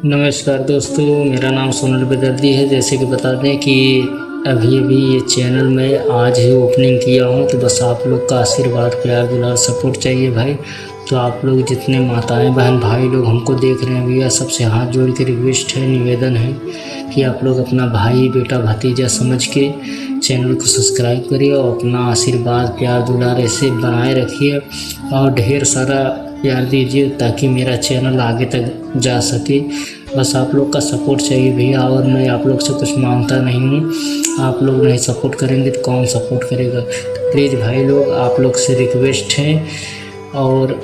नमस्कार दोस्तों, मेरा नाम सोनल बेदर्दी है। जैसे कि बता दें कि अभी अभी ये चैनल मैं आज ही ओपनिंग किया हूँ, तो बस आप लोग का आशीर्वाद, प्यार, दुलार, सपोर्ट चाहिए भाई। तो आप लोग जितने माताएं, बहन, भाई लोग हमको देख रहे हैं भैया, सबसे हाथ जोड़ के रिक्वेस्ट है, निवेदन है कि आप लोग अपना भाई, बेटा, भतीजा समझ के चैनल को सब्सक्राइब करिए और अपना आशीर्वाद, प्यार, दुलार ऐसे बनाए रखिए और ढेर सारा प्यार दीजिए ताकि मेरा चैनल आगे तक जा सके। बस आप लोग का सपोर्ट चाहिए भैया, और मैं आप लोग से कुछ मांगता नहीं हूँ। आप लोग नहीं सपोर्ट करेंगे तो कौन सपोर्ट करेगा। तो प्लीज़ भाई लोग, आप लोग से रिक्वेस्ट है। और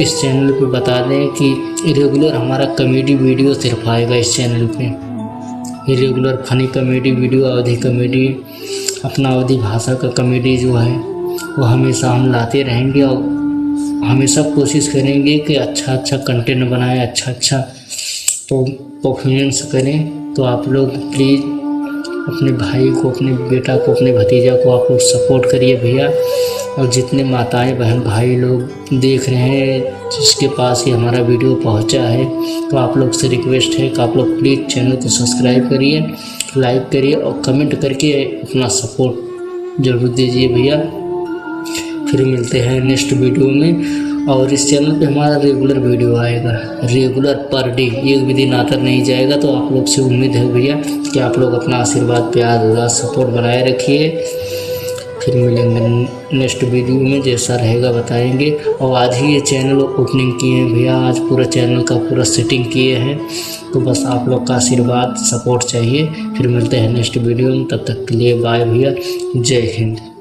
इस चैनल पे बता दें कि रेगुलर हमारा कॉमेडी वीडियो सिर्फ आएगा इस चैनल पे। रेगुलर फनी कॉमेडी वीडियो, अवधी कॉमेडी, अपना अवधी भाषा का कॉमेडी जो है वो हमेशा हम लाते रहेंगे और हमेशा कोशिश करेंगे कि अच्छा कंटेंट बनाएं, अच्छा तो परफॉर्मेंस करें। तो आप लोग प्लीज़ अपने भाई को, अपने बेटा को, अपने भतीजा को आप लोग सपोर्ट करिए भैया। और जितने माताएं, बहन, भाई लोग देख रहे हैं, जिसके पास ये हमारा वीडियो पहुंचा है, तो आप लोग से रिक्वेस्ट है कि आप लोग प्लीज़ चैनल को सब्सक्राइब करिए, लाइक करिए और कमेंट करके अपना सपोर्ट ज़रूर दीजिए भैया। फिर मिलते हैं नेक्स्ट वीडियो में। और इस चैनल पे हमारा रेगुलर वीडियो आएगा, रेगुलर पर डे, एक भी दिन आकर नहीं जाएगा। तो आप लोग से उम्मीद है भैया कि आप लोग अपना आशीर्वाद, प्यार, दुलार, सपोर्ट बनाए रखिए। फिर मिलेंगे नेक्स्ट वीडियो में, जैसा रहेगा बताएंगे। और आज ही ये चैनल ओपनिंग किए हैं भैया, आज पूरा चैनल का पूरा सेटिंग किए हैं। तो बस आप लोग का आशीर्वाद, सपोर्ट चाहिए। फिर मिलते हैं नेक्स्ट वीडियो में, तब तक के लिए बाय भैया, जय हिंद।